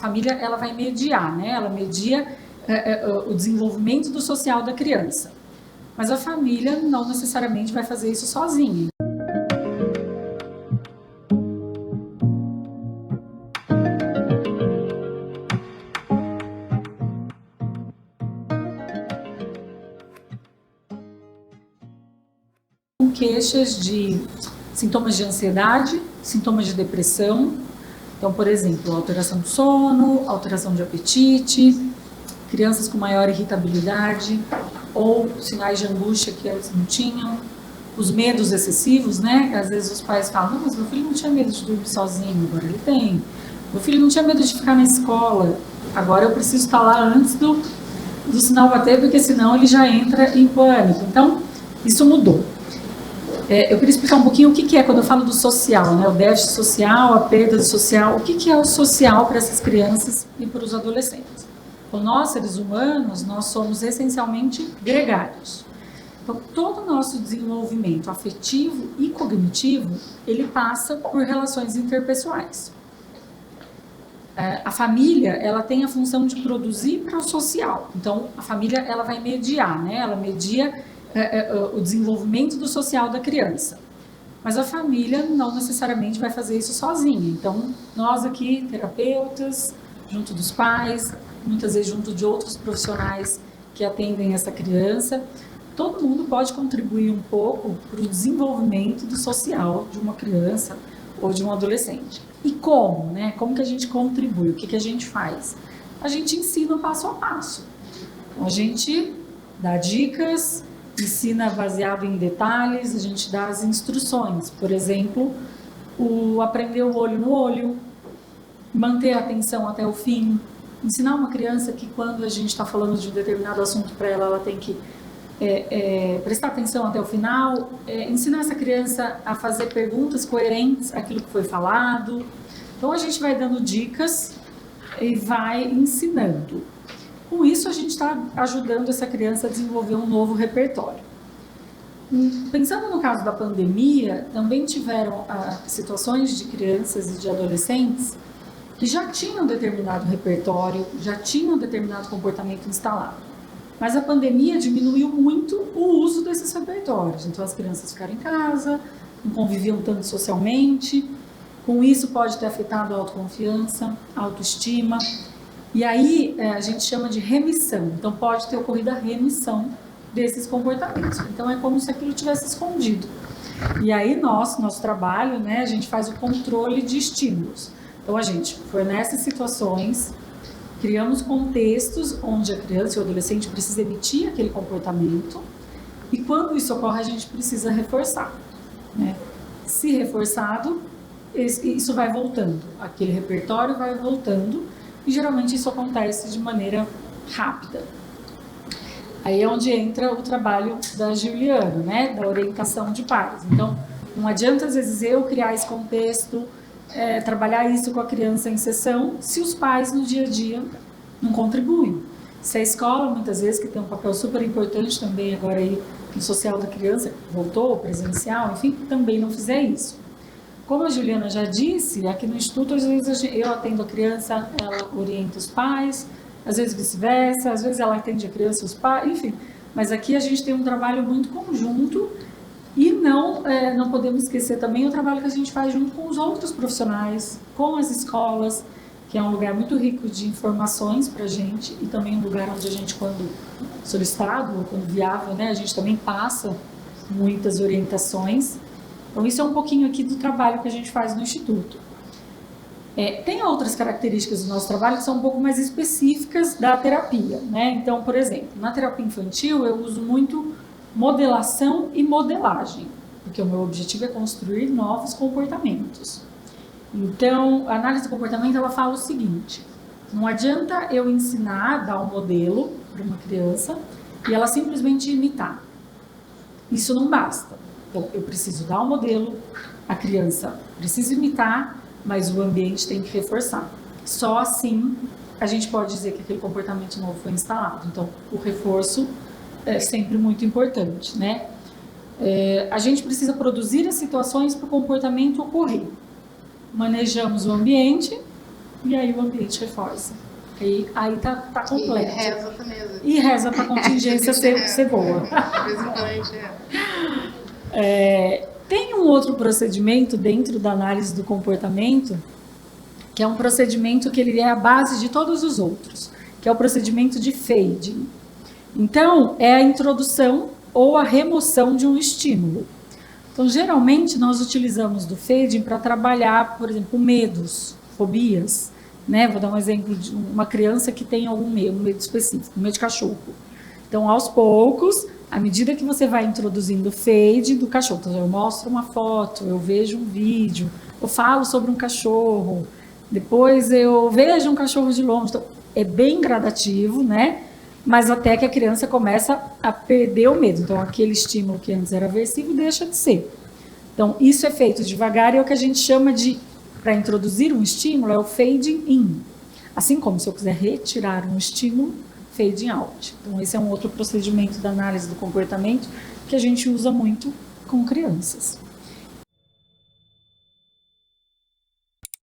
família ela vai mediar, né? Ela media o desenvolvimento do social da criança. Mas a família não necessariamente vai fazer isso sozinha. Com queixas de sintomas de ansiedade, sintomas de depressão. Então, por exemplo, alteração do sono, alteração de apetite, crianças com maior irritabilidade ou sinais de angústia que elas não tinham, os medos excessivos, né? Às vezes os pais falam, não, mas meu filho não tinha medo de dormir sozinho, agora ele tem. Meu filho não tinha medo de ficar na escola, agora eu preciso estar lá antes do sinal bater, porque senão ele já entra em pânico. Então, isso mudou. Eu queria explicar um pouquinho o que é quando eu falo do social, né? O déficit social, a perda do social, o que é o social para essas crianças e para os adolescentes. Então, nós, seres humanos, nós somos essencialmente gregários. Então, todo o nosso desenvolvimento afetivo e cognitivo, ele passa por relações interpessoais. A família, ela tem a função de produzir para o social. Então, a família, ela vai mediar, né? Ela media o desenvolvimento do social da criança. Mas a família não necessariamente vai fazer isso sozinha. Então, nós aqui, terapeutas, junto dos pais, muitas vezes junto de outros profissionais que atendem essa criança, todo mundo pode contribuir um pouco para o desenvolvimento do social de uma criança ou de um adolescente. E como, né? Como que a gente contribui? O que a gente faz? A gente ensina passo a passo. Então, a gente dá dicas, ensina baseado em detalhes, a gente dá as instruções. Por exemplo, o aprender o olho no olho, manter a atenção até o fim, ensinar uma criança que quando a gente está falando de um determinado assunto para ela, ela tem que prestar atenção até o final, ensinar essa criança a fazer perguntas coerentes àquilo que foi falado. Então a gente vai dando dicas e vai ensinando. Com isso a gente está ajudando essa criança a desenvolver um novo repertório. Pensando no caso da pandemia, também tiveram situações de crianças e de adolescentes que já tinham determinado repertório, já tinham determinado comportamento instalado. Mas a pandemia diminuiu muito o uso desses repertórios. Então as crianças ficaram em casa, não conviviam tanto socialmente. Com isso pode ter afetado a autoconfiança, a autoestima. E aí a gente chama de remissão. Então pode ter ocorrido a remissão desses comportamentos. Então é como se aquilo tivesse escondido. E aí nosso trabalho, né, a gente faz o controle de estímulos. Então a gente fornece situações, criamos contextos onde a criança ou o adolescente precisa emitir aquele comportamento e quando isso ocorre a gente precisa reforçar, né? Se reforçado, isso vai voltando, aquele repertório vai voltando e geralmente isso acontece de maneira rápida. Aí é onde entra o trabalho da Juliana, né? Da orientação de pais. Então não adianta às vezes eu criar esse contexto, trabalhar isso com a criança em sessão, se os pais no dia a dia não contribuem. Se a escola, muitas vezes, que tem um papel super importante também agora aí no social da criança, voltou, presencial, enfim, também não fizer isso. Como a Juliana já disse, aqui no Instituto, às vezes eu atendo a criança, ela orienta os pais, às vezes vice-versa, às vezes ela atende a criança e os pais, enfim. Mas aqui a gente tem um trabalho muito conjunto. E não podemos esquecer também o trabalho que a gente faz junto com os outros profissionais, com as escolas, que é um lugar muito rico de informações para a gente e também um lugar onde a gente, quando solicitado ou quando viável, né, a gente também passa muitas orientações. Então isso é um pouquinho aqui do trabalho que a gente faz no Instituto. Tem outras características do nosso trabalho que são um pouco mais específicas da terapia, né? Então, por exemplo, na terapia infantil eu uso muito modelação e modelagem, porque o meu objetivo é construir novos comportamentos. Então, a análise do comportamento, ela fala o seguinte: não adianta eu ensinar, dar um modelo para uma criança e ela simplesmente imitar. Isso não basta. Então, eu preciso dar um modelo, a criança precisa imitar, mas o ambiente tem que reforçar. Só assim a gente pode dizer que aquele comportamento novo foi instalado. Então, o reforço é sempre muito importante, né? A gente precisa produzir as situações para o comportamento ocorrer. Manejamos o ambiente e aí o ambiente reforça. Aí tá completo. E reza também. E reza para a contingência ser boa. De vez em quando a gente Tem um outro procedimento dentro da análise do comportamento, que é um procedimento que ele é a base de todos os outros, que é o procedimento de fading. Então, é a introdução ou a remoção de um estímulo. Então, geralmente, nós utilizamos do fading para trabalhar, por exemplo, medos, fobias, né? Vou dar um exemplo de uma criança que tem algum medo, um medo específico, um medo de cachorro. Então, aos poucos, à medida que você vai introduzindo o fade do cachorro, então eu mostro uma foto, eu vejo um vídeo, eu falo sobre um cachorro, depois eu vejo um cachorro de longe. Então, é bem gradativo, né? Mas até que a criança começa a perder o medo. Então, aquele estímulo que antes era aversivo deixa de ser. Então, isso é feito devagar e é o que a gente chama de, para introduzir um estímulo, é o fading in. Assim como se eu quiser retirar um estímulo, fading out. Então, esse é um outro procedimento da análise do comportamento que a gente usa muito com crianças.